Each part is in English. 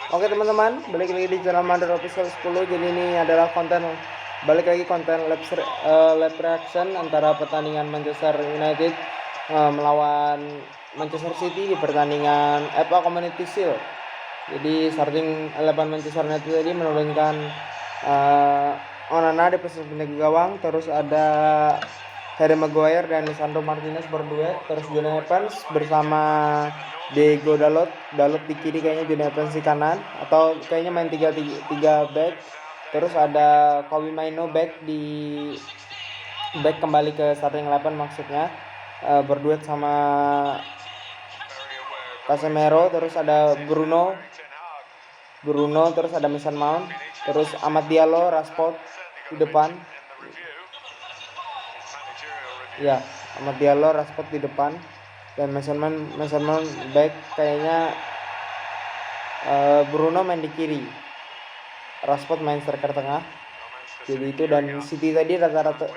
Oke teman-teman, balik lagi di channel Mandor Official 10. Jadi ini adalah konten lab reaction antara pertandingan Manchester United melawan Manchester City di pertandingan FA Community Shield. Jadi starting 11 Manchester United tadi menurunkan Onana di posisi penjaga gawang, terus ada Harry Maguire dan Lisandro Martinez berduet, terus Jonny Evans bersama Diego Dalot di kiri, kayaknya Jonny Evans di kanan, atau kayaknya main 3 back. Terus ada Kobbie Mainoo back kembali ke starting 11 maksudnya, berduet sama Casemiro. Terus ada Bruno, terus ada Mason Mount, terus Amad Diallo, Rashford di depan. Ya, Amad Diallo, Rashford di depan, dan Mason Mount back, kayaknya Bruno main di kiri, Rashford main striker tengah. Jadi itu, dan City tadi rata-rata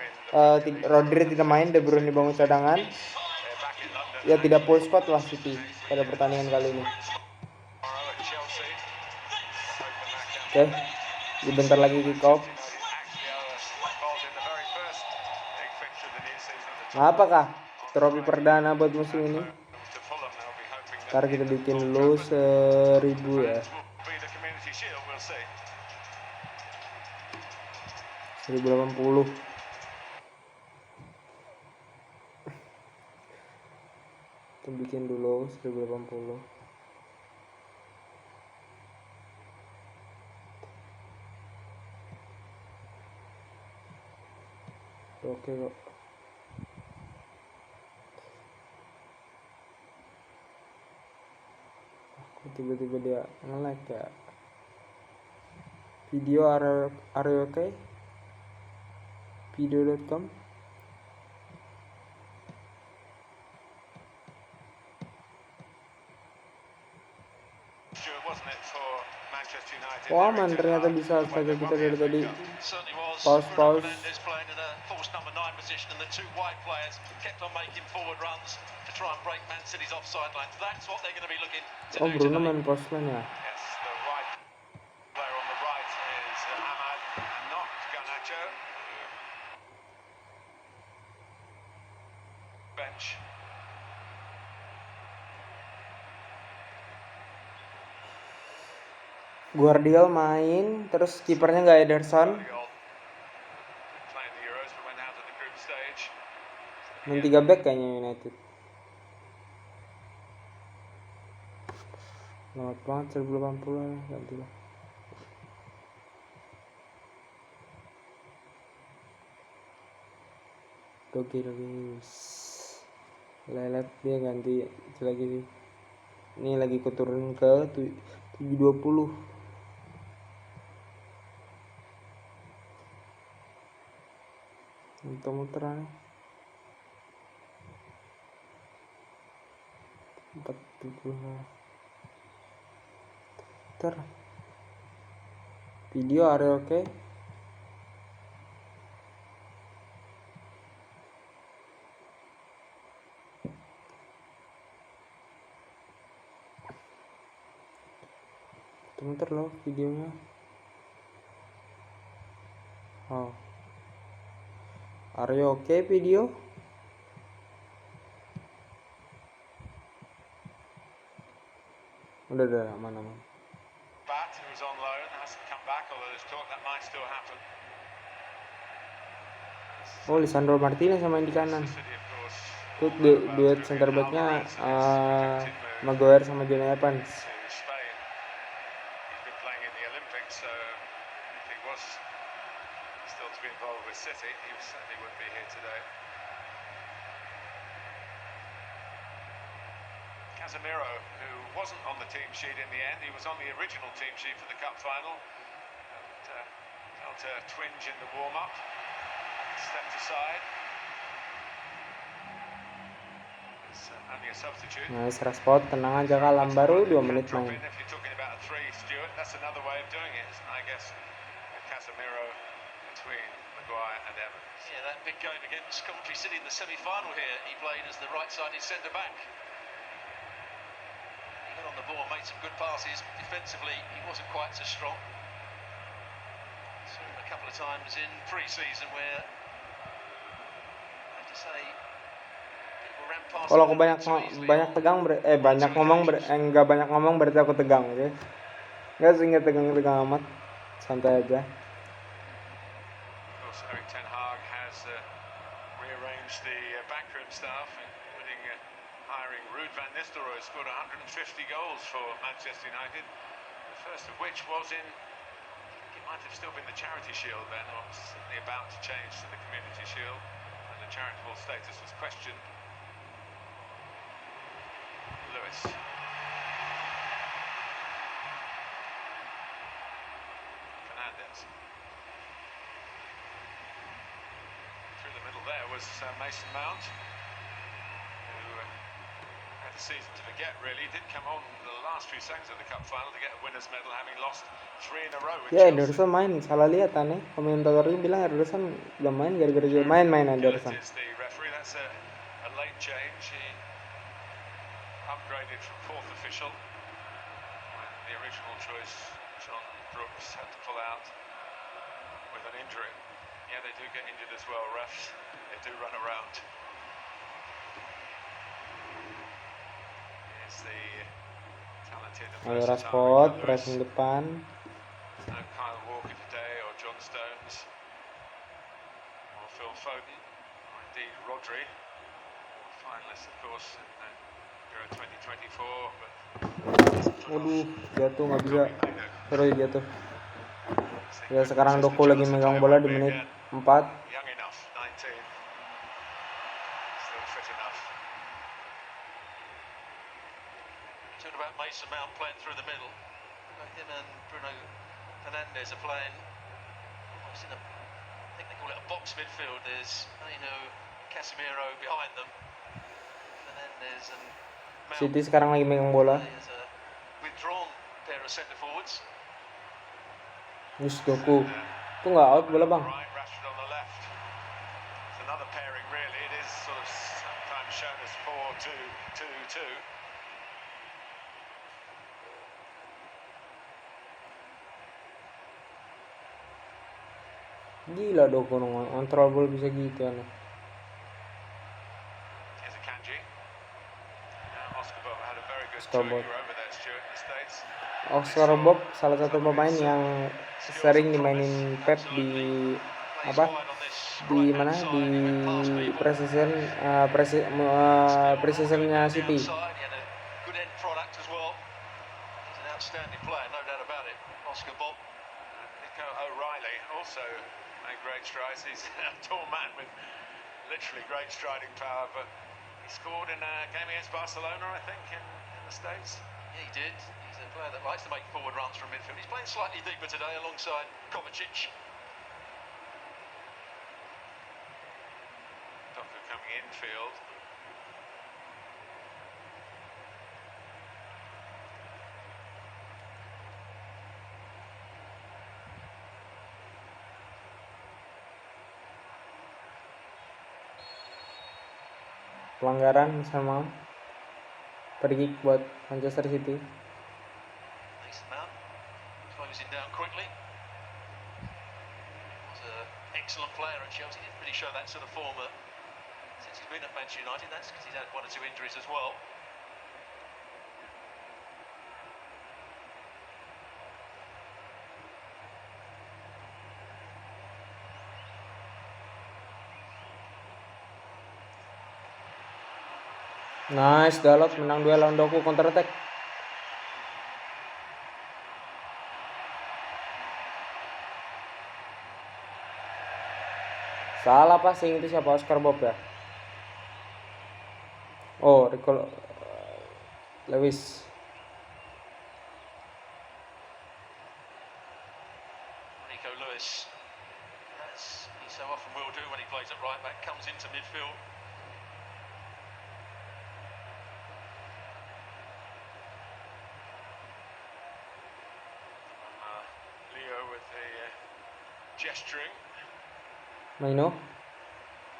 Rodri tidak main, De Bruyne dibangun cadangan. Ya tidak full squad lah City pada pertandingan kali ini. Oke, bentar lagi kick off. Apakah trofi perdana buat musim ini? Ntar kita bikin dulu 1000 ya. 1080. Kita bikin dulu 1080. Oke kok. Tiba-tiba dia nge-lag ya. Video are you okay? Video.com. Wah man, ternyata bisa astaga kita dari tadi pause. Oh, Bruno main post line ya. Guardiola main, terus kipernya nggak Ederson. Main 3 back kayaknya United. Lewat banget 1080 ganti lah. Oke. Lelet dia ganti lagi sih. Ini lagi keturun ke 720. Muter-muteran 40. Video are okay? Muter loh videonya. Oh, are you okay video? Udah aman. Oh, Lisandro Martinez sama yang di kanan. Itu duet center backnya Maguire sama Jonny Evans. Casemiro, who wasn't on the team sheet in the end, he was on the original team sheet for the cup final. And, felt a twinge in the warm-up. Stepped aside. It's only a substitute. Nice, Rashford, tenang aja Kalam, baru 2 menit main. If you're talking about a 3, Stuart, that's another way of doing it, I guess. Casemiro between Maguire and Evans. Yeah, that big game against Coventry City in the semi-final here, he played as the right-sided centre-back. On the ball, made some good passes. Defensively, he wasn't quite so strong. So a couple of times in pre-season where I have to say people ran past. Kalau aku banyak tegang banyak ngomong enggak banyak ngomong berarti aku tegang, oke? Enggak sih, enggak tegang amat. Santai aja. Of course, Erik ten Hag has rearranged the backroom staff, including hiring Ruud van Nistelrooy, who scored 150 goals for Manchester United. The first of which was in, I think it might have still been the Charity Shield then, or certainly about to change to the Community Shield, and the charitable status was questioned. Lewis. Fernandes. Through the middle there was Mason Mount, who had a season to forget really. He did come on the last few seconds of the cup final to get a winner's medal, having lost 3 in a row with Ya, Chelsea. Ederson main, salah lihat aneh. Komentatornya bilang Ederson gak main gara-gara dia main Ederson. Is the referee. That's a late change. He upgraded from fourth official when the original choice, John Brooks, had to pull out with an injury. Yeah, they do get injured as well, refs. They do run around. Here's the talented and Ayo versatile Rashford, Rico Lewis. pressing depan. There's no Kyle Walker today or John Stones or Phil Foden or indeed Rodri, finalists of course in Euro 2024, but Waduh, jatuh nggak bisa. Terus jatuh. Ya sekarang Doku lagi megang bola di menit 4. young enough, 19, still fit enough. Talking about Mason Mount playing through the middle. Him and Bruno Fernandes are playing almost in a, I think they call it a box midfield. There's Casemiro behind them. Fernandes and Mount. City sekarang lagi megang bola. There's a withdrawn pair of centre forwards. Yus Doku. Itu nggak out bola bang. Right, Rashford on the left. It's another pairing really. It is sort of sometimes shown as 4-2-2-2. Gila Doku ngontrol bola bisa gitu aneh. Here's a Kanji. Oscar Bob had a very good Oscar tour Bob. over there, Stuart, in the States. Oscar Bob salah satu pemain yang sering dimainin Pep di apa? Di mana? Di preseason preseasonnya City. Good end product as well. He's an outstanding player, no doubt about it. Oscar Bob. Nico O'Reilly also made great strides. He's a tall man with literally great striding power, but he scored in a game against Barcelona, I think, in the States. Yeah, he did. He's a player that likes to make forward runs from midfield. He's playing slightly deeper today alongside Kovacic. Doku coming infield. Pelanggaran sama free kick buat Manchester City. Mason Mount closing down quickly. Was an excellent player at Chelsea. Didn't really show that sort of form since he's been at Manchester United. That's because he's had 1 or 2 injuries as well. Nice, Dalot menang duel lawan Doku, counter attack. Salah passing itu siapa? Oscar Bob ya? Oh, Rico Lewis. Rico Lewis, as he so often will do when he plays at right back, comes into midfield. Leo with the gesturing. Maino.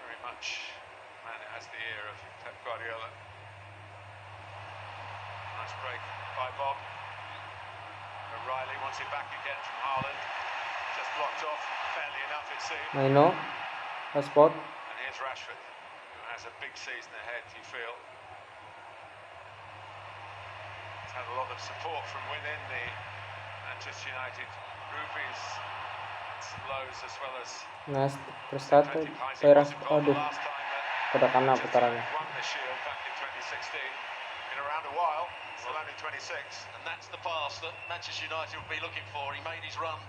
Very much man who has the ear of Pep Guardiola. Nice Nice break by Bob. O'Reilly wants it back again from Haaland. Just blocked off, fairly enough it seems. Maino, Rashford. And here's Rashford, who has a big season ahead, you feel. He's had a lot of support from within the Manchester United group. He's had some lows as well as Nah, terus satu plenty of highs. He Peras, was involved the aduh, last time that pada kena Manchester putarannya. United won the Shield back in 2016. Been around a while, still only 26. And that's the pass that Manchester United will be looking for. He made his run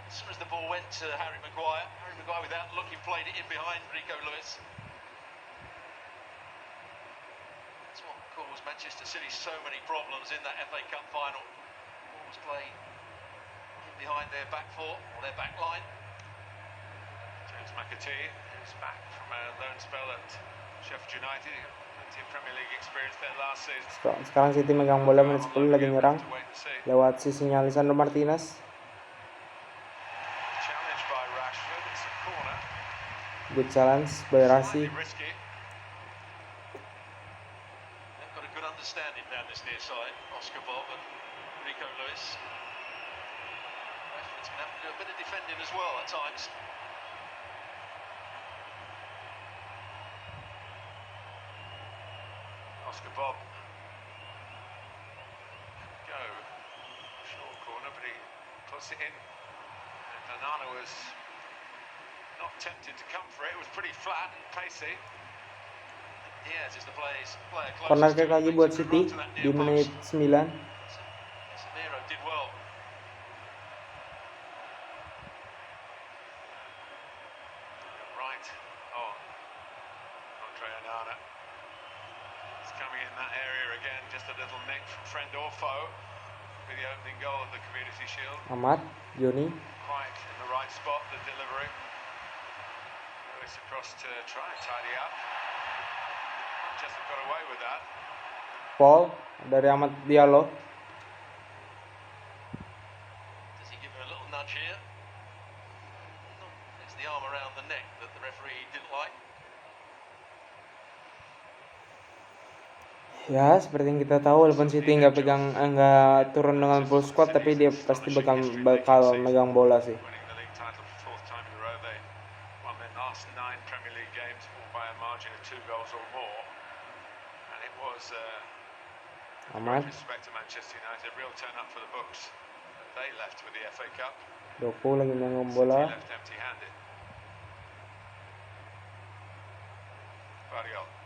as soon as the ball went to Harry Maguire. Harry Maguire, without looking, played it in behind Rico Lewis. That's what caused Manchester City so many problems in that FA Cup final. Ball was played in behind their back four, or their back line. James McAtee, who's back from a loan spell at Sheffield United. Plenty of Premier League experience there last season. Sekarang City megang bola menit 10 lagi nyerang To wait and see. lewat sisinya Lisandro Martinez. Challenged by Rashford, it's a corner. Good challenge by Rasi. Slightly risky. They've got a good understanding down this near side, Oscar Bob and Rico Lewis. Rashford's going to have to do a bit of defending as well at times. Oscar Bob. Go. Short corner, but he puts it in. And Onana was not tempted to come for it. It was pretty flat and pacey. Diaz is the player Corner closest kick to lagi it, buat makes a City run to that di near menit post. 9. Casemiro did well. Right on. Andre Onana. He's coming in that area again. Just a little nick from friend or foe. Be the opening goal of the Community Shield. Ahmad, Joni, Quite in the right spot, the delivery. Lewis across to try and tidy up. Manchester got away with that. Paul dari Ahmad Diallo. Does he give him a little nudge here? No, it's the arm around the neck that the referee didn't like. Ya, seperti yang kita tahu, walaupun City nggak turun dengan full squad, tapi dia pasti bakal megang bola sih. Winning the league title for fourth time in a row, they won their last 9 Premier League games all by a margin of 2 goals or more. And it was Ahmad, with respect to Manchester United, a real turn up for the books. They left with the FA Cup. Doku lagi megang City bola. left empty-handed. Guardiola.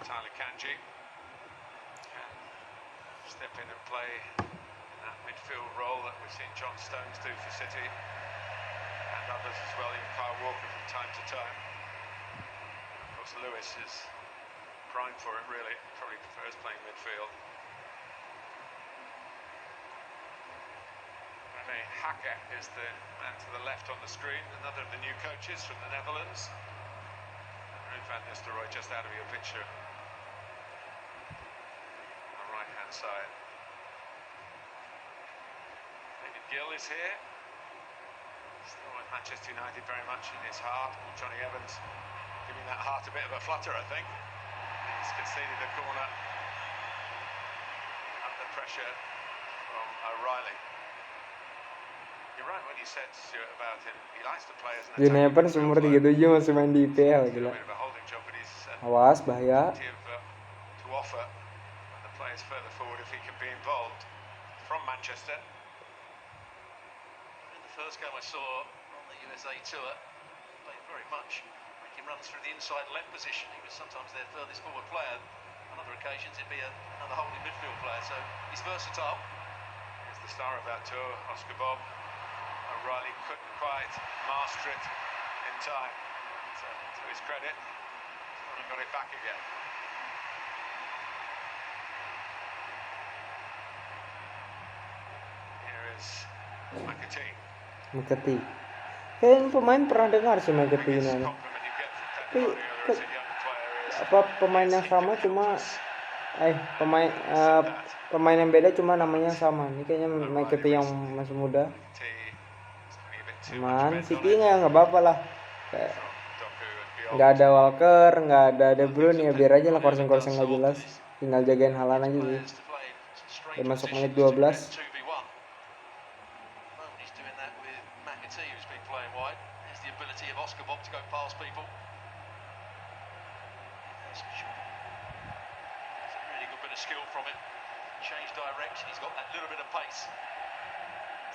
Tyler Kanji can step in and play that midfield role that we've seen John Stones do for City and others as well, even Kyle Walker from time to time. Of course, Lewis is primed for it really, probably prefers playing midfield. Rene Hakke is the man to the left on the screen, another of the new coaches from the Netherlands. Ruud van Nistelrooy just out of your picture. On the right-hand side. David Gill is here. Still with Manchester United very much in his heart. Johnny Evans giving that heart a bit of a flutter, I think. He's conceded a corner under pressure from O'Reilly. You're right when you said, Stuart, about him. He likes to play as an Johnny attacking Evans umur midfielder. 37 masih main di IPL, He's gila. a bit of a holding job, but he's Awas, bahaya. plenty of, to offer when the players further forward if he can be involved from Manchester. In the first game I saw on the USA tour, he played very much, making runs through the inside left position. He was sometimes their furthest forward player. On other occasions, he'd be another holding midfield player. So he's versatile. Here's the star of that tour, Oscar Bob. O'Reilly couldn't quite master it in time. So, to his credit, he got it back again. Here is McAtee. McAtee. Kayaknya pemain pernah dengar sih McAtee Biggest ini. compliment you get from Pep Tapi Guardiola as a young player is apa pemain yang sama cuma pemain yang beda cuma namanya sama. Ini kayaknya McAtee yang masih muda. T. It's a bit too much Man bent on City it nggak apa-apa lah. Kayak from Doku and Nggak ada Walker, nggak ada De Bruyne, ya biar aja lah crossing nggak jelas. Tinggal jagain Haaland aja sih. Players to play in Udah strange masuk menit positions to 12. get 2v1. Moment he's doing that with McAtee, who's been playing wide. There's the ability of Oscar Bob to go past people. There's a really good bit of skill from him. Change direction, he's got that little bit of pace.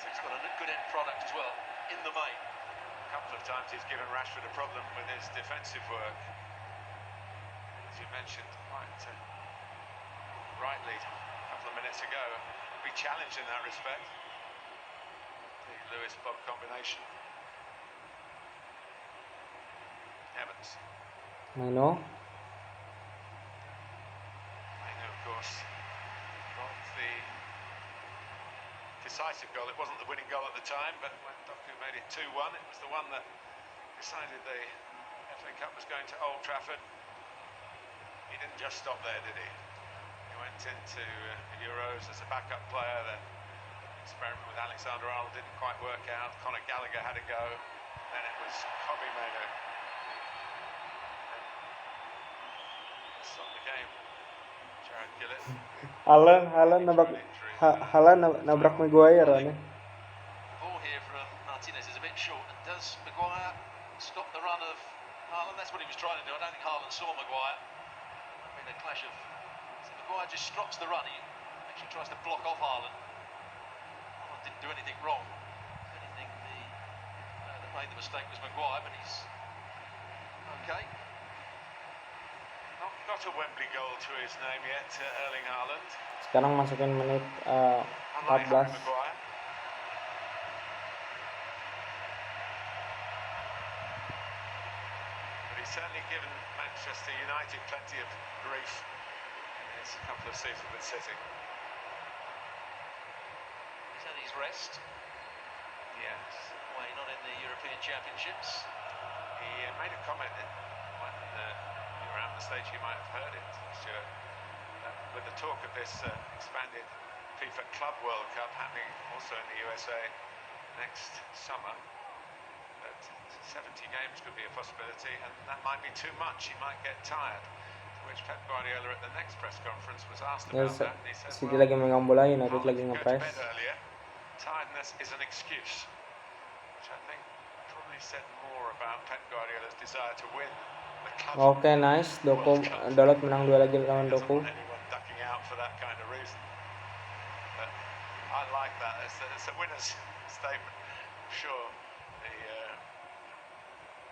So he's got a good end product as well, in the main. A couple of times he's given Rashford a problem with his defensive work. As you mentioned quite rightly a couple of minutes ago, be challenged in that respect. The Lewis-Bob combination. Evans. Maino. Maino, of course, got the decisive goal. It wasn't the winning goal at the time, but when Doku made it 2-1, it was the one that decided the FA Cup was going to Old Trafford. He didn't just stop there, did he? He went into the Euros as a backup player, then experiment with Alexander Arnold didn't quite work out. Conor Gallagher had a go, then it was Kobbie Mainoo. Stop the game. Jared Gillett. Haaland nabrak Maguire aneh. Ball here from Martinez is a bit short, and does Maguire stop the run of Haaland? That's what he was trying to do. I don't think Haaland saw Maguire. I mean, a clash of... So Maguire just stops the run. He actually tries to block off Haaland. Haaland didn't do anything wrong. If anything, the that made the mistake was Maguire, but he's okay. Not got a Wembley goal to his name yet, Erling Haaland. Sekarang masukin menit Unlike Harry 14. Maguire. But he's certainly given Manchester United plenty of grief in his couple of seasons with City. He's had his rest. Yes. Why not in the European Championships? He made a comment when you were out on the stage, you might have heard it, Stuart. With the talk of this expanded FIFA Club World Cup happening also in the USA next summer, that 70 games could be a possibility, and that might be too much. He might get tired. To which Pep Guardiola at the next press conference was asked Ya, about that, and he said, City lagi megang bola, United Haaland lagi can go to ngepres. bed earlier. Tiredness is an excuse, which I think probably said more about Pep Guardiola's desire to win the club. Oke, nice. Doku Dalot menang 2 lagi lawan He doesn't Doku. want anyone ducking out for that kind of reason. But I like that. It's a winner's statement. I'm sure the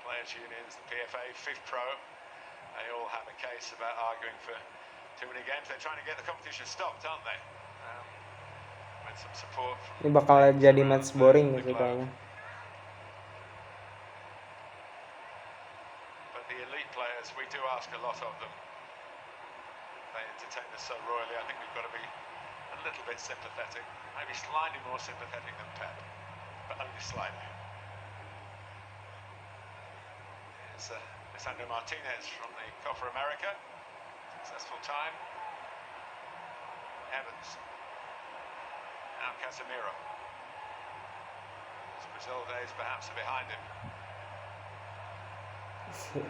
players' unions, the PFA, FIFPro, they all have a case about arguing for too many games. They're trying to get the competition stopped, aren't they? With some support from Ini bakal jadi match boring the gitu globe. kayaknya. But the elite players, we do ask a lot of them. They entertain us so royally. I think we've got to be a little bit sympathetic, maybe slightly more sympathetic than Pep, but only slightly. Here's Lisandro Martinez from the Copa America. Successful time. Evans. Now Casemiro. His Brazil days perhaps are behind him.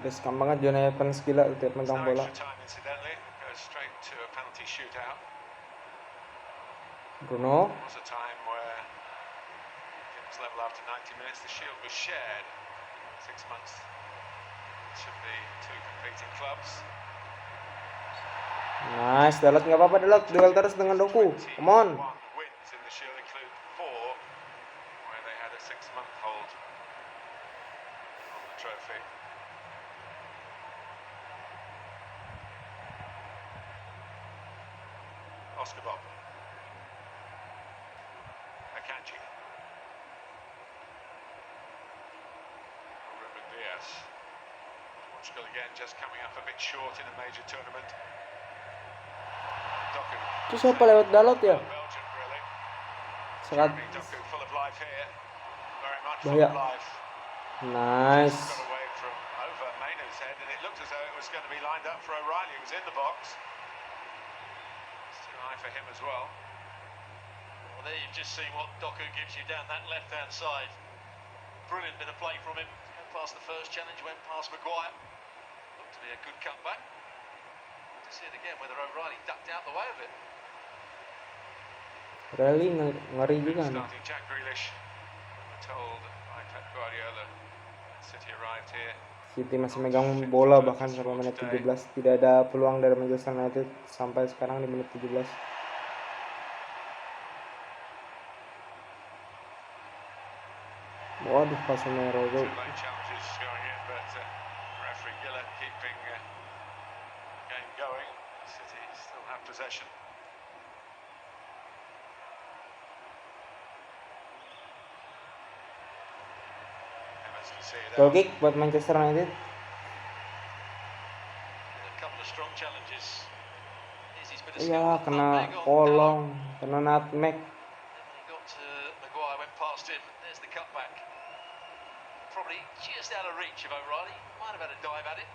Riskan banget Jonah Evans, gila tiap It's megang no bola. extra time, incidentally. Goes straight to a penalty shootout. Bruno. There was a time where it was level after 90 minutes. The shield was shared 6 months to the two competing clubs. Nice, Dalot nggak apa-apa Dalot, duel terus dengan Doku. Come on. 21 wins in the shield include 4 where they had a 6-month hold on the trophy. Oscar Bob. Akanji. Ruben Diaz. Portugal again just coming up a bit short in a major tournament. Doku. Itu siapa lewat Dalot ya? Belgium really. Sekat. Jeremy Doku full of life here. Very much Bahaya. full of life. Nice. Got away from over Mainoo's head, and it looked as though it was going to be lined up for O'Reilly, who was in the box. It's too high for him as well. Well, there you've just seen what Doku gives you down that left-hand side. Brilliant bit of play from him. Went past the first challenge, went past Maguire. be a good cutback. To see it again, whether O'Reilly ducked out the way of it. Rally ngeri juga nih. Starting Jack Grealish. We're told by Pep Guardiola when City arrived here. City masih megang bola bahkan sampai menit 17. Tidak ada peluang dari Manchester United sampai sekarang di menit 17. Waduh, Casemiro tuh. Two late challenges going in, but referee Gillett keeping game going. City still have possession. Evans can see it Goal out. kick buat Manchester United. A couple of strong challenges. Here's his bit of Iya, skill. kena Nutmeg on kolong, Gallo. kena nutmeg. And when he got to Maguire, went past him. There's the cutback. Probably just out of reach of O'Reilly. Might have had a dive at it.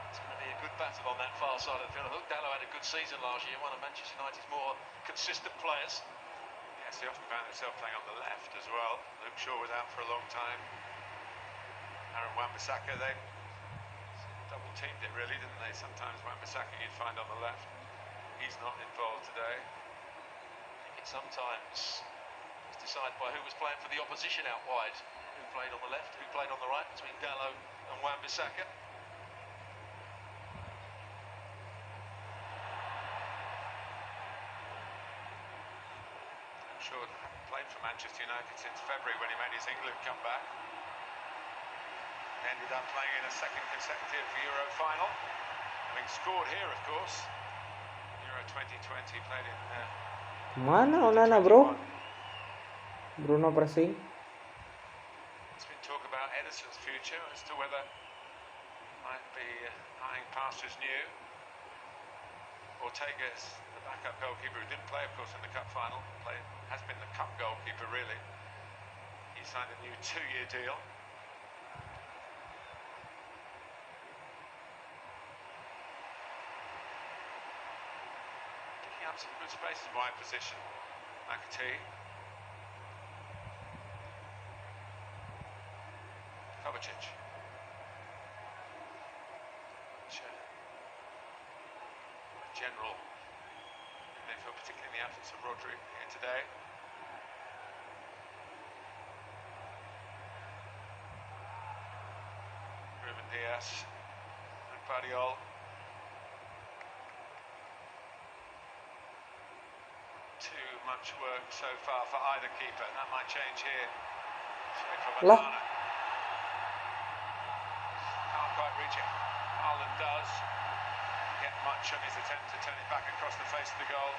It's going to be a good battle on that far side of the field. I thought Dallo had a good season last year, one of Manchester United's more consistent players. Yes, he often found himself playing on the left as well. Luke Shaw was out for a long time. Aaron Wan-Bissaka, they double teamed it really, didn't they? Sometimes Wan-Bissaka you'd find on the left. He's not involved today. I think it sometimes was decided by who was playing for the opposition out wide. Who played on the left, who played on the right, between Dallo and Wan-Bissaka. Shaw hadn't played for Manchester United since February when he made his England comeback. Ended up playing in a second consecutive Euro final, having scored here, of course. Euro 2020 played in. Mana Onana, bro? Bruno pressing. There's been talk about Ederson's future as to whether might be eyeing pastures new. Ortega's the backup goalkeeper who didn't play, of course, in the cup final. Has been the cup goalkeeper really. He signed a new 2-year deal. Picking up some good space in wide position. McAtee. Kovacic. General midfield, particularly in the absence of Rodri here today. Ruben Dias and Guardiola. Too much work so far for either keeper. That might change here. Lah. Can't quite reach it. Haaland does. Get much on his attempt to turn it back across the face of the goal.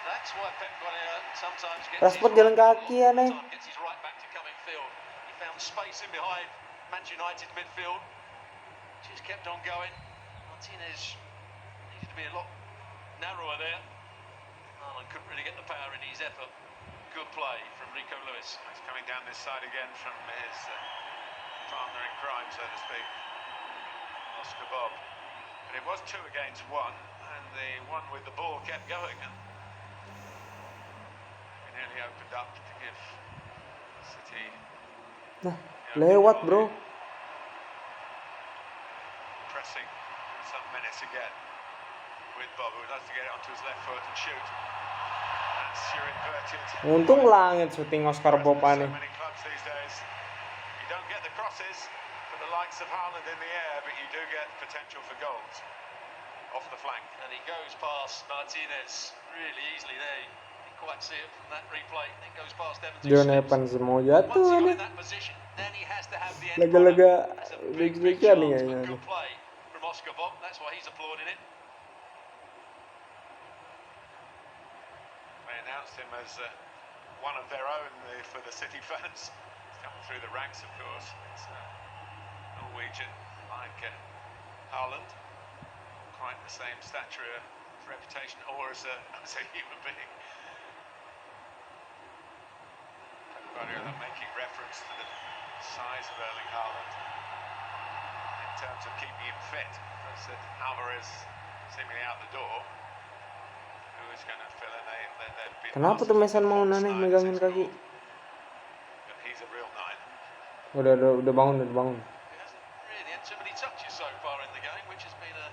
That's why Pep Guardiola sometimes gets Rashford jalan kaki aneh. gets his right back to come in field. He found space in behind Manchester United midfield. Just kept on going. Martinez needed to be a lot narrower there. Haaland couldn't really get the power in his effort. Good play from Rico Lewis. He's coming down this side again from his partner in crime, so to speak, Oscar Bob. But it was 2 against 1, and the one with the ball kept going, and we nearly opened up to give City. Nah, lewat, bro. Pressing some menace again with Bob, who loves to get it onto his left foot and shoot. That's your inverted. Untung langit syuting Oscar Bob So aneh. many clubs these days. You don't get the crosses for the likes of Haaland in the air, but you do get potential for goals off the flank. And he goes past Martinez really easily there. You didn't quite see it from that replay. It goes past Evans. John Evans mau Once jatuh he got aneh. in that position, then he has to have the end Lega-lega product. That's a big deg-degan nih chance, kayaknya but nih. good play from Oscar Bob. That's why he's applauding it. They announced him as one of their own for the City fans. He's coming through the ranks, of course. It's Norwegian, like Haaland. Quite the same stature, reputation, or as a human being. Pep Guardiola making reference to the size of Erling Haaland in terms of keeping him fit. As said, Alvarez seemingly out the door. Who is going to fill in? There'd be Kenapa tuh Mason Mount aneh megangin kaki? But he's a real Udah bangun. He hasn't really had too many touches so far in the game, which has been a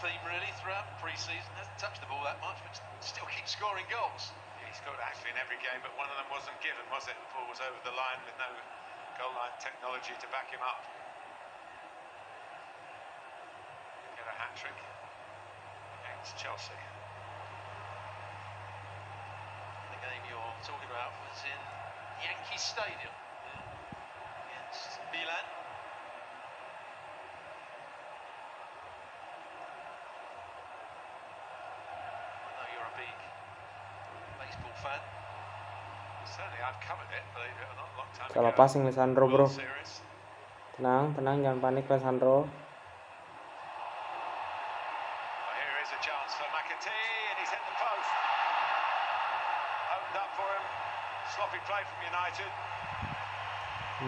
theme really throughout pre-season. Hasn't touched the ball that much, but still keeps scoring goals. He scored actually in every game, but one of them wasn't given, was it? The ball was over the line with no goal line technology to back him up. Get a hat-trick against Chelsea. The game you're talking about was in Yankee Stadium against Milan. I know you're a big baseball fan. Certainly, I've covered it, believe it or not, a long time Salah ago. passing Lisandro, bro. World Series. Tenang, jangan panik Lisandro. Well, here is a chance for McAtee, and he's hit the post. Opened up for him. Sloppy play from United.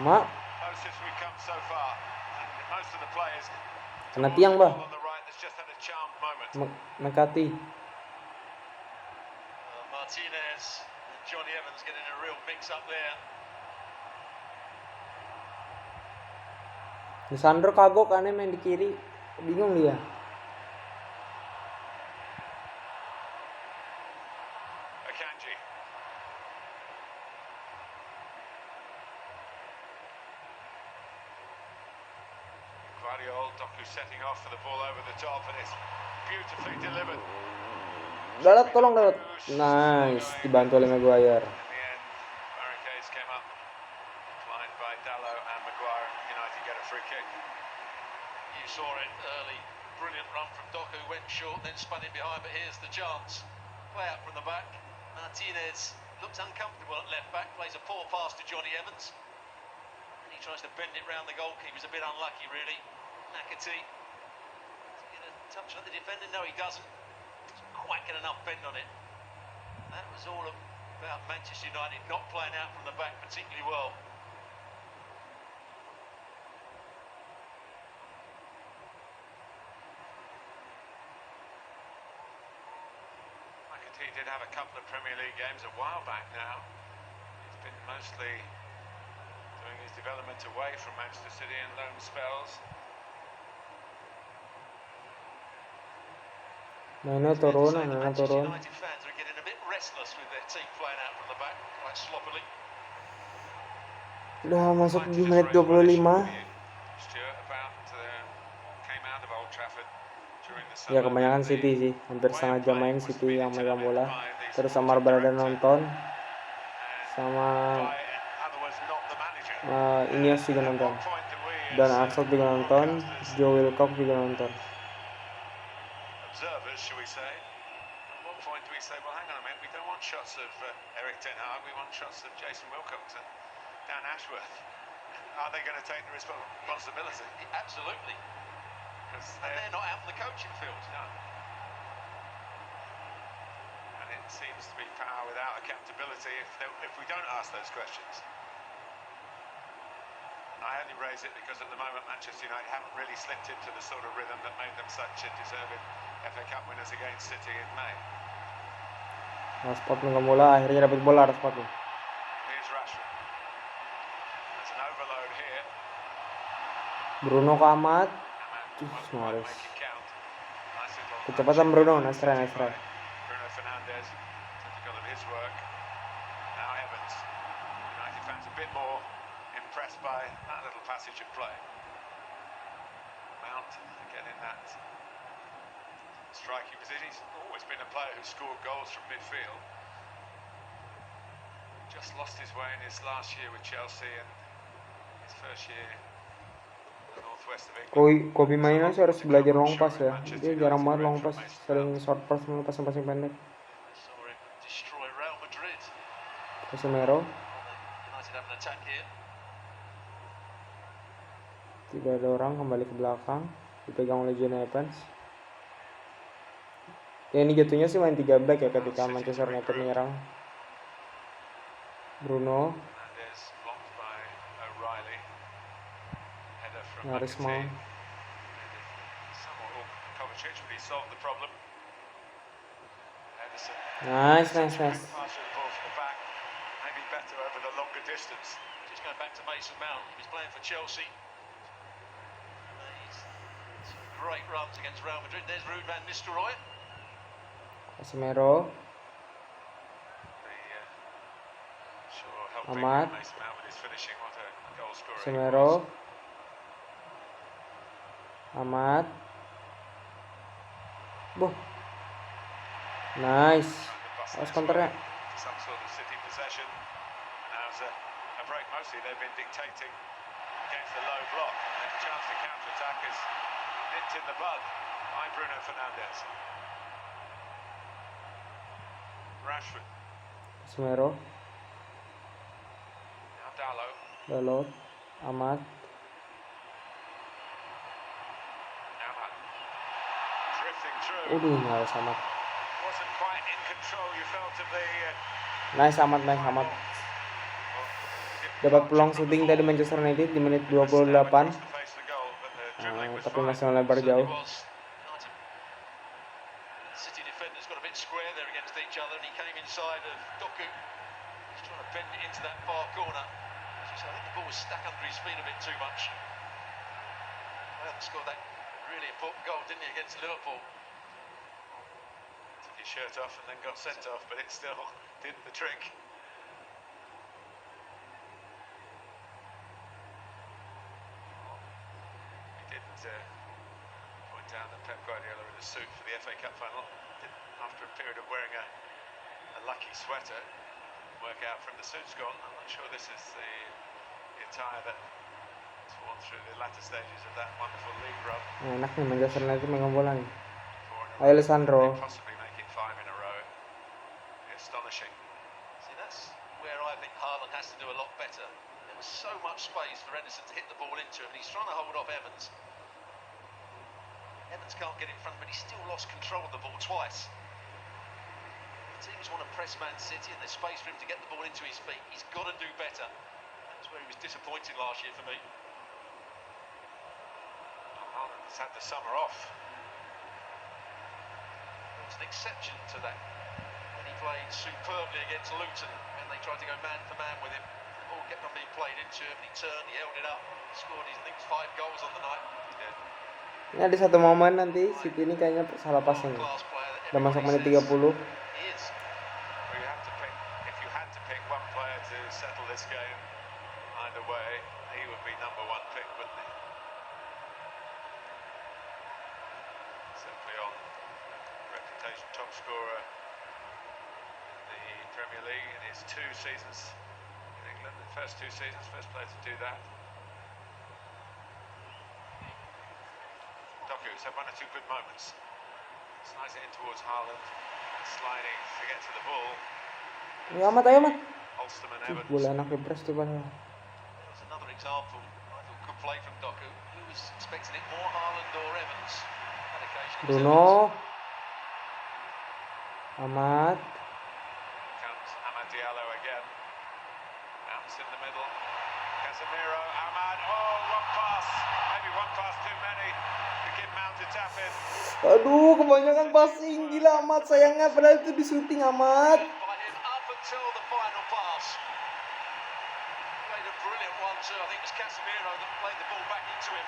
Mak, Closest we've come so far. And most of the players kena towards tiang, the bah. goal on the right that's just had a charmed moment. McCarthy. Martinez and Johnny Evans getting a real mix-up there. Lisandro kagok aneh main di kiri. Bingung dia. Akanji. Guardiola, Doku setting off for the ball over the top, and it's beautifully delivered. Dalot, tolong Dalot. Nice, dibantu oleh Maguire. In the end, barricades came up, climbed by Dalot and Maguire. United get a free kick. You saw it early. Brilliant run from Doku, went short, then spun it behind, but here's the chance. Play out from the back. Martinez looks uncomfortable at left back, plays a poor pass to Johnny Evans. And he tries to bend it round the goalkeeper. He's a bit unlucky, really. McAtee. Does he get a touch on the defender? No, he doesn't. Doesn't quite get enough bend on it. That was all about Manchester United not playing out from the back particularly well. He did have a couple of Premier League games a while back now. He's been mostly doing his development away from Manchester City in loan spells. Mainnya turun. Manchester United fans are getting a bit restless with their team playing out from the back quite sloppily. Udah masuk di menit 25. Ya kebanyakan City sih, hampir setengah jam main City yang megang bola. Terus sama berada nonton, sama Ineos juga nonton, dan Arsenal juga nonton, Joe Wilcock juga nonton. Observers, shall we say? At what point do we say, well, hang on a minute, we don't want shots of Eric Ten Hag, we want shots of Jason Wilcox and Dan Ashworth. Are they going to take the responsibility? Absolutely. And they're not out in the coaching field. No. And it seems to be power without accountability if we don't ask those questions. I only raise it because at the moment Manchester United haven't really slipped into the sort of rhythm that made them such a deserved FA Cup winners against City in May. Rashford megang bola, akhirnya dapat bola Rashford. Here's Rashford. There's an overload here. Bruno ke Ahmad. Maris. Kecepatan Bruno, nice try. Bruno Fernandes, typical of his work. Now Evans. United fans a bit more impressed by that little passage of play. Mount again in that striking position. He's always been a player who scored goals from midfield. Just lost his way in his last year with Chelsea and his first year. Kobe Mainoo sih harus belajar long pass ya. Dia jarang banget long pass, sering short pass, malah passing pendek. Casemiro. Tidak ada orang, kembali ke belakang, dipegang oleh Johnny Evans. Ya ini jatuhnya sih main 3 back ya ketika Manchester United menyerang. Bruno. Nyaris mau. Nice. Just going back to Mason Mount, he was playing for Chelsea. Made some great runs against Real Madrid. There's Ruud van Nistelrooy. Casemiro, Sure helping Ahmad. Mason Mount with his finishing. What a goal scorer he Casemiro, was. Ahmad. Boh. Nice. Trying to bust Awas this counternya. way to some sort of City possession. And now it's a break. Mostly they've been dictating against the low block. And a chance to counter-attack is nipped in the bud by Bruno Fernandes. Rashford. Casemiro, Now Dalot. Dalot, Ahmad. Ahmad. Drifting through. Nice Ahmad. Wasn't quite in control, you felt, of the... Nice Ahmad. Dapat peluang syuting tadi Manchester United di menit 28. Tapi masih melebar jauh. City defenders got a bit square there against each other, and he came inside of Doku. He's trying to bend it into that far corner. So I think the ball was stuck under his feet a bit too much. Well, he scored that really important goal, didn't he, against Liverpool? Took his shirt off and then got sent off, but it still did the trick. He didn't point out that Pep Guardiola in a suit for the FA Cup final did, after a period of wearing a lucky sweater, work out from the suit's gone. I'm not sure this is the attire that has worn through the latter stages of that wonderful league run. Enak nih Manchester United megang bola nih. For Ayo Alessandro. possibly make it 5 in a row. Astonishing. See, that's where I think Haaland has to do a lot better. There was so much space for Ederson to hit the ball into him, and he's trying to hold off Evans. Evans can't get in front, but he still lost control of the ball twice. Teams want to press Man City, and there's space for him to get the ball into his feet. He's got to do better. That's where he was disappointing last year for me. Haaland has had the summer off. There was an exception to that when he played superbly against Luton, and they tried to go man for man with him. The ball kept on being played into him, and he turned, he held it up, scored his, I think, 5 goals on the night. Ini ada satu momen nanti City ini kayaknya salah passing. Class player that Udah masuk menit everybody 30. says he is. Well, you have to pick, if you had to pick one player to settle this game, either way, he would be number 1 pick, wouldn't he? Simply on reputation, top scorer in the Premier League in his 2 seasons in England, the first 2 seasons, first player to do that. Doku's had 1 or 2 good moments. Slides it in towards Haaland, sliding to get to the ball. Ayo Ahmad. Holston and Evans. Bola enak kepres tuh padahal. That was another example. I thought good play from Doku. Who was expecting it more, Haaland or Evans? That occasion it was Bruno, Evans. Ahmad. Comes Amad Diallo again. Bounce in the middle. Casemiro, Ahmad. Oh, one pass. Maybe one pass too many to give Mount a tap in. Aduh, kebanyakan passing. Gila Ahmad, sayangnya padahal itu di syuting Ahmad. By him up until the final pass. Played a brilliant one too. I think it was Casemiro that played the ball back into him.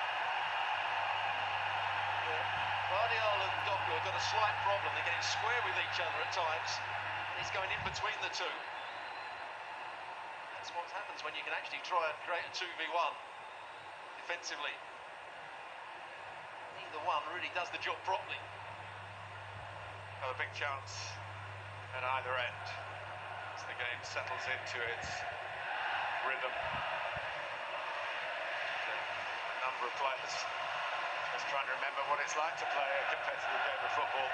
Guardiola and Doku have got a slight problem. They're getting square with each other at times, and he's going in between the two. That's what happens when you can actually try and create a 2v1 defensively. Neither one really does the job properly. Well, a big chance at either end as the game settles into its rhythm. A number of players just trying to remember what it's like to play a competitive game of football.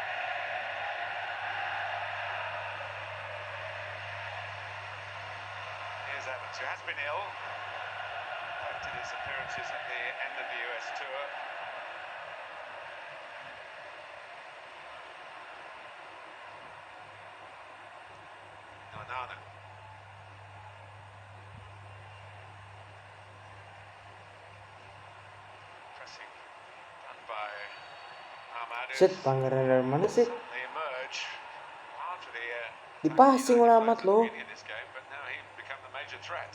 Here's Evans, who has been ill, affected his appearances at the end of the US tour. Onana. Pressing done by Ahmad. Shit, Pangeran dari mana sih? They emerge after the Di passing oleh Ahmad loh. in this game, but now he's become the major threat.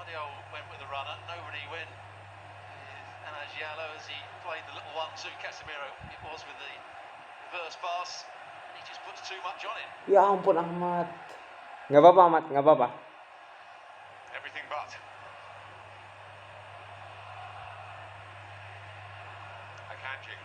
Guardiola went with the runner. Nobody went with Anas Diallo as he played the little 1-2. Casemiro, it was with the reverse pass. He just puts too much on it. Ya ampun Ahmad. Nggak apa-apa Ahmad, nggak apa-apa. Everything but. Akanji.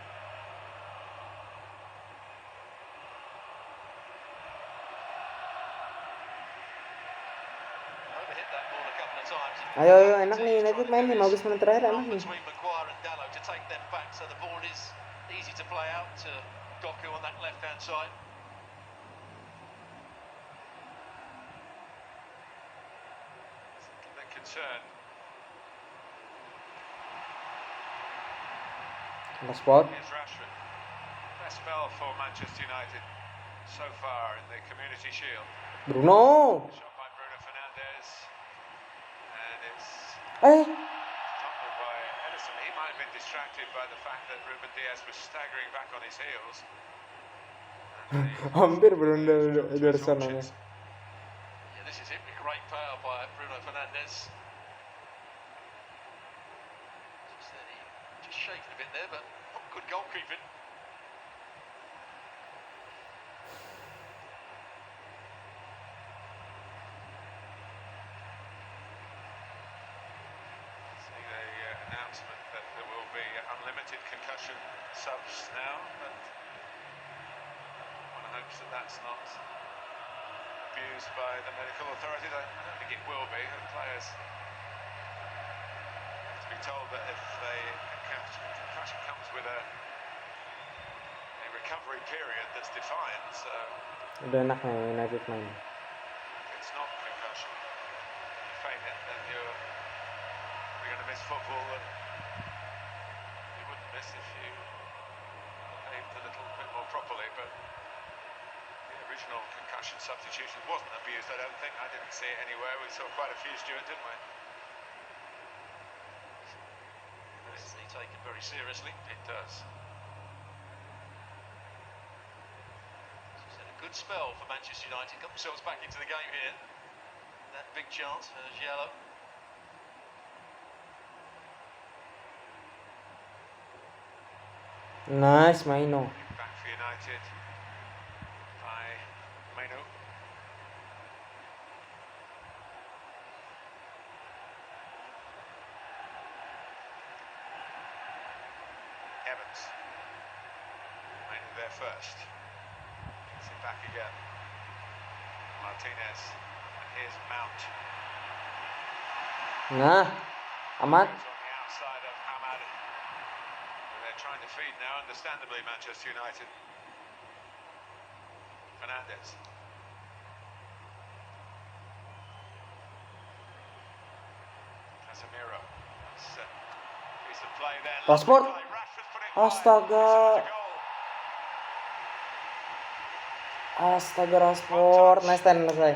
Overhit that ball a couple of times. Ayo enak nih, United main 15 menit terakhir enak nih. Between Maguire and Dalot to take them back, so the ball is easy to play out to Doku on that left-hand side. A bit concerned. Rashford. Here's Rashford. Best spell for Manchester United so far in the Community Shield. Bruno. Shot by Bruno Fernandes. And it's Eh, tackled by Ederson. He might have been distracted by the fact that Ruben Diaz was staggering back on his heels. hampir Bruno Ederson namanya. Yeah, this is hit with great power by Bruno Fernandes. As I said, he just shaking a bit there, but good goalkeeping. Seeing the announcement that there will be unlimited concussion subs now, but one hopes that that's not abused by the medical authorities. I don't think it will be. The players have to be told that if a concussion comes with a recovery period that's defined, so Udah enak nih United main. it's not concussion. You feign it, then you're going to miss football that you wouldn't miss if you behaved a little bit more properly. But the original concussion substitution wasn't abused, I don't think. I didn't see it anywhere. We saw quite a few, Stuart, didn't we? This is taken very seriously. It does. It's had a good spell for Manchester United. Got themselves back into the game here. That big chance for Giallo. Nice Maino. Back for United by Mainu. Evans. Mainu there first. Gets it back again. Martinez. And here's Mount. Nah, Ahmad. Goes on the outside of Ahmad. They're trying to feed now, understandably, Manchester United. Fernandes. Casemiro. That's a piece of play there. Rashford. Lovely play. Rashford put it wide. Astaga. It's a goal. Astaga Rashford. Nice time selesai.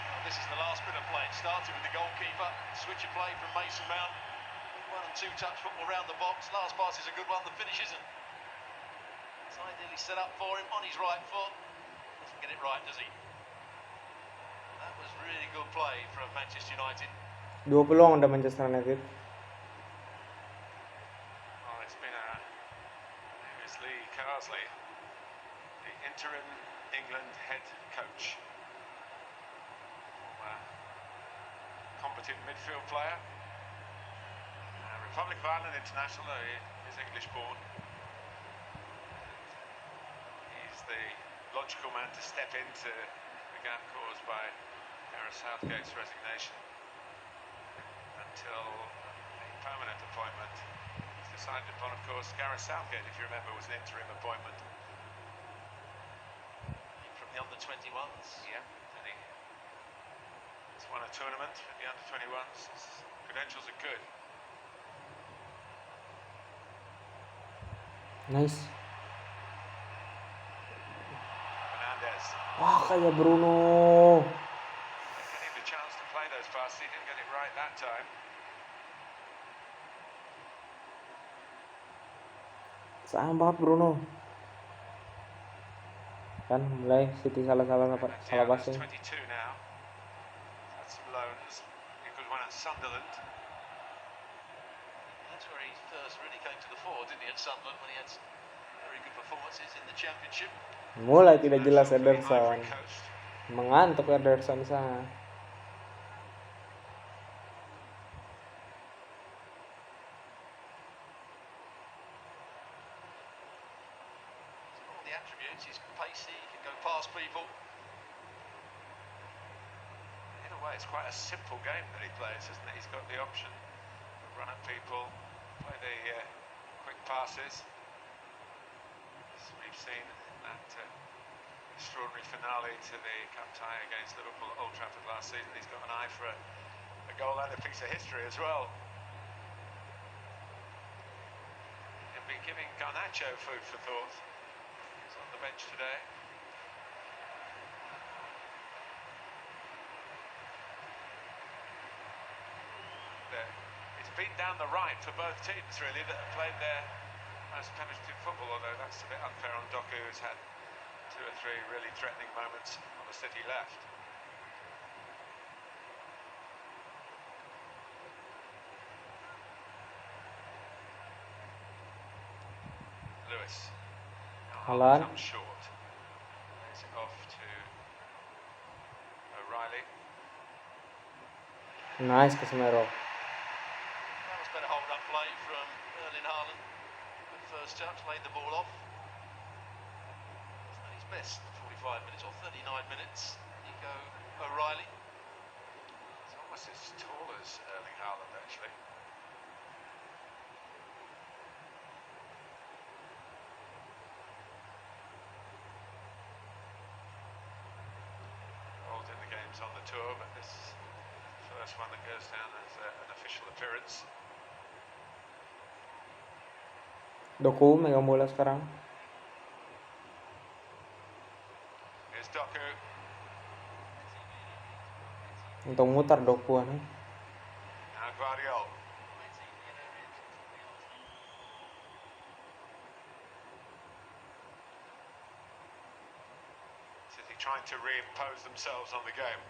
Well, this is the last bit of play. It started with the goalkeeper. Switch of play from Mason Mount. 1 and 2 touch football round the box. Last pass is a good one. The finish isn't. It's ideally set up for him on his right foot. Doesn't get it right, does he? That was really good play from Manchester United. 2 peluang ada Manchester United. Well, it's been here's Lee Carsley, the interim England head coach. Competent midfield player. Republic of Ireland international, is English born. He's the logical man to step into the gap caused by Gareth Southgate's resignation until a permanent appointment was decided upon. Of course, Gareth Southgate, if you remember, was an interim appointment. From the under-21s. Yeah, and he's won a tournament with the under-21s. His credentials are good. Nice. Fernandes. Wah, kayak Bruno. Getting the chance to play those passes, he didn't get it right that time. Sayang banget Bruno. Kan mulai City salah Diallo's passing. 22 now. Sunderland. That's where he first really came to the fore, didn't he, at Sunderland, when he had very good performances in the Championship. Mulai tidak jelas International for the Ederson. Ivory Coast. Mengantuk Ederson di sana. All the attributes, he's pacey, he can go past people. In a way, it's quite a simple game that he plays, isn't it? He's got the option to run at people, play the quick passes. As we've seen in that extraordinary finale to the cup tie against Liverpool at Old Trafford last season, he's got an eye for a goal and a piece of history as well. He'll be giving Garnacho food for thought. He's on the bench today. It's been down the right for both teams, really, that have played their most penetrative football, although that's a bit unfair on Doku, who's had 2 or 3 really threatening moments on the City left. Lewis. Haaland. Comes short. Plays it off to O'Reilly. Nice Casemiro. That was better hold-up play from Erling Haaland. Good first touch, laid the ball off. It's not his best 45 minutes or 39 minutes. Nico O'Reilly. He's almost as tall as Erling Haaland, actually. Involved in the games on the tour, but this is the first one that goes down as an official appearance. Doku megang bola sekarang. Here's Doku. Untung mutar Doku nih. Now Guardiola. City trying to reimpose themselves on the game.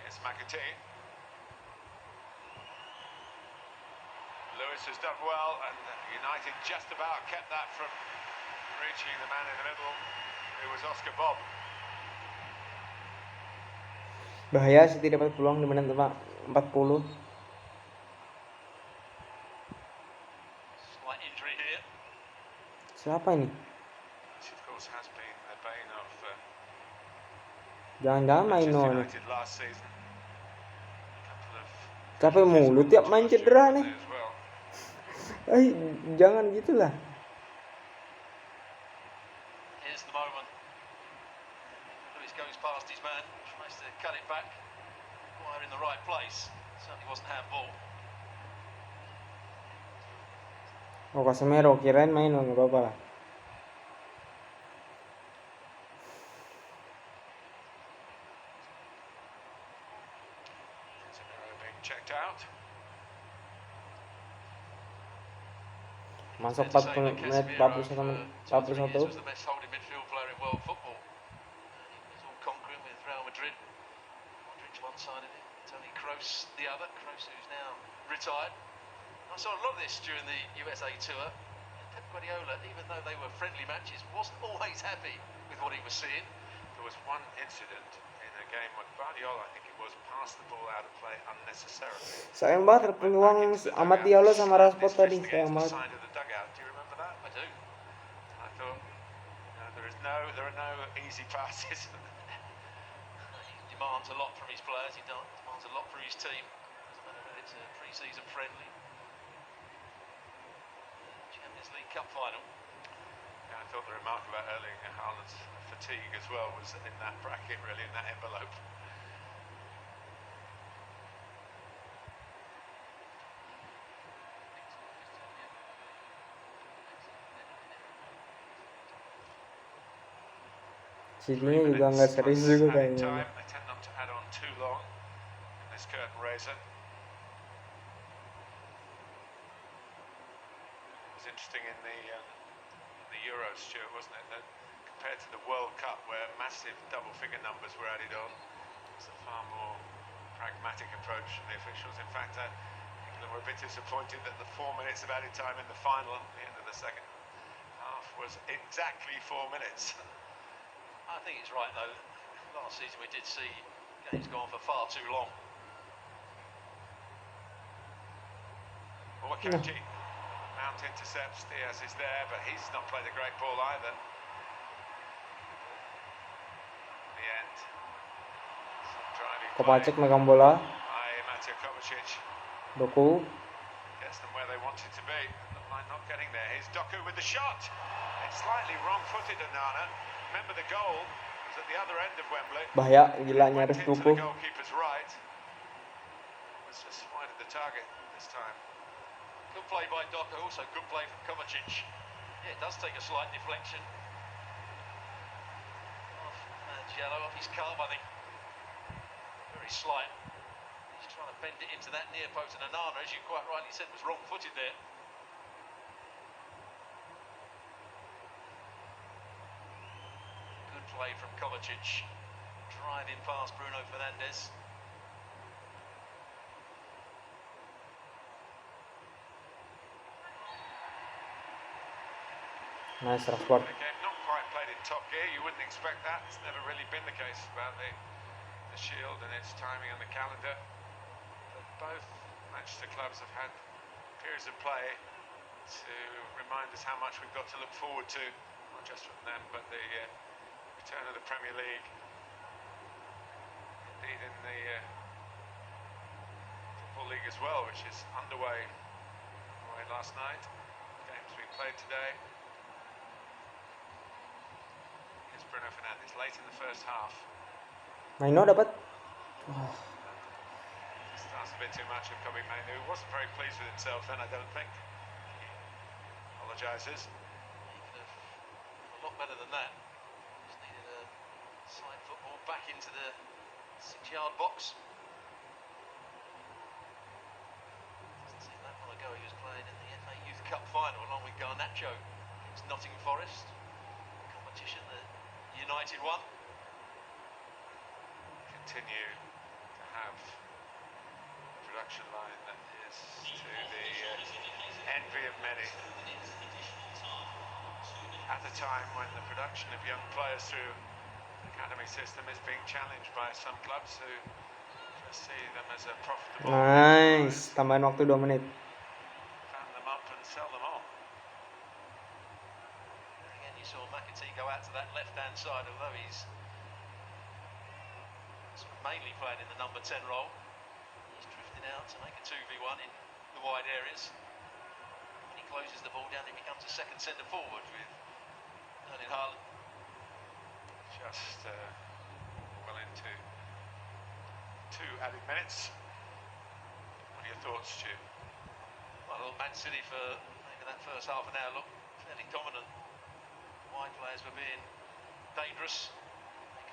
Here's McAtee. Lewis has done well, and United just about kept that from reaching the man in the middle. It was Oscar Bob. Bahaya City dapat peluang di menit 40. Slight injury here. Siapa ini? Which of course has been a bane of Jangan-jangan Maino Manchester nih. United last season. A couple of Capek mulu tiap main cedera nih. as well. Jangan gitulah. Here's the moment. Lewis goes past his man, tries to cut it back. Wire in the right place. Certainly wasn't handball. Oh Casemiro, kirain Maino, nggak apa-apa lah. Casemiro being checked out. Masuk Fair to say 40 that menit, Casemiro 41 for 2 or 3 years 41. was the best holding midfield player in world football. He was all conquering with Real Madrid. Modric one side of it, Toni Kroos the other. Kroos who's now retired. I saw a lot of this during the USA tour. And Pep Guardiola, even though they were friendly matches, wasn't always happy with what he was seeing. There was one incident in a game where Guardiola, I think it was, passed the ball out of play unnecessarily. Sayang banget peluang Amad Diallo sama Rashford tadi, sayang banget. Side of the dugout. Do you remember that? I do. I thought, there are no easy passes. He demands a lot from his players. He demands a lot from his team. Doesn't matter whether it's a pre-season friendly, Champions League Cup final. Yeah, I thought the remark about Erling Haaland's fatigue as well was in that bracket, really, in that envelope. City-nya juga nggak serius juga kayaknya. They tend not to add on too long in this curtain raiser. It was interesting in the Euros, Stuart, wasn't it? That compared to the World Cup, where massive double-figure numbers were added on. It's a far more pragmatic approach from the officials. In fact, England were a bit disappointed that the 4 minutes of added time in the final, at the end of the second half, was exactly 4 minutes. I think it's right though. Last season we did see games go on for far too long. Wakanji, Mount intercepts, Diaz is there, but he's not played a great ball either. In the end, some driving Kovacic play megang bola. by Mateo Kovacic. Doku. Gets them where they wanted to be. Looked like not getting there. Here's Doku with the shot. It's slightly wrong-footed, Onana. Remember the goal was at the other end of Wembley. Bahaya, gila Went nyaris into the Doku. goalkeeper's right. Was just wide of the target this time. Good play by Doku, also good play from Kovacic. Yeah, it does take a slight deflection. Off Mangiello, off his calf, I think. Very slight. He's trying to bend it into that near post, and Onana, as you quite rightly said, was wrong-footed there. Good play from Kovacic. Driving past Bruno Fernandes. Nice Rashford. Again, not quite played in top gear. You wouldn't expect that. It's never really been the case about the Shield and its timing on the calendar. But both Manchester clubs have had periods of play to remind us how much we've got to look forward to, not just from them, but the return of the Premier League. Indeed, in the Football League as well, which is underway last night. Games being played today. Here's Bruno Fernandes late in the first half. Maino dapat. Starts a bit too much of Kobe Mainoo. Wasn't very pleased with himself then, I don't think. Apologises. He could have done a lot better than that. Just needed a side football back into the 6-yard box. Doesn't seem that long ago he was playing in the FA Youth Cup final along with Garnacho against Nottingham Forest. A competition that United won. Continue to have a production line that is to the envy of many. At a time when the production of young players through the academy system is being challenged by some clubs who just see them as a profitable Nice. Tambahan waktu 2 menit. fan them up and sell them on. Again, you saw McAtee go out to that left-hand side, although he's mainly playing in the number 10 role. He's drifted out to make a 2v1 in the wide areas. When he closes the ball down, he becomes a second centre forward with Erling Haaland. Just well into 2 added minutes. What are your thoughts, Stu? Well, Man City for maybe that first half an hour looked fairly dominant. Wide players were being dangerous.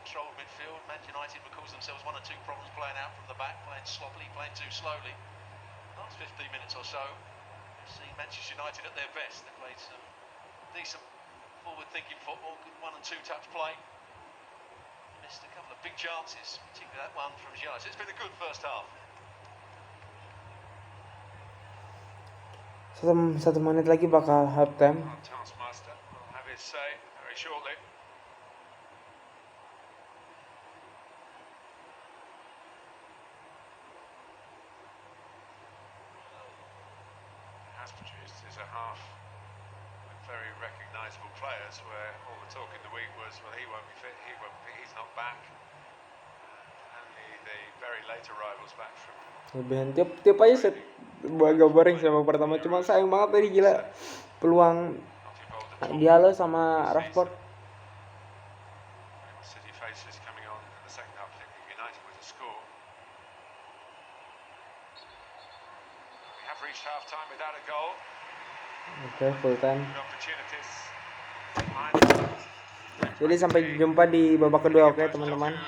Controlled midfield. Man United will cause themselves 1 or 2 problems playing out from the back, playing sloppily, playing too slowly. Last 15 minutes or so, we've seen Manchester United at their best. They played some decent forward-thinking football, good 1 and 2 touch play. Missed a couple of big chances, particularly that one from Giannis. It's been a good first half. 1 menit lagi bakal half time. Taskmaster will have his say very shortly. Has produced is a half with very recognisable players, where all the talk in the week was, well, he won't be fit, he's not back. Only the very late arrivals back from Lebihan tiap aja set agak boring sama pertama, cuma sayang banget tadi gila peluang not involved at all. Diallo sama Rashford. City faces coming on in the second half, particularly United with a score. We have reached half time without a goal. Oke, full time. Good opportunities. Jadi sampai jumpa di babak kedua, oke teman-teman.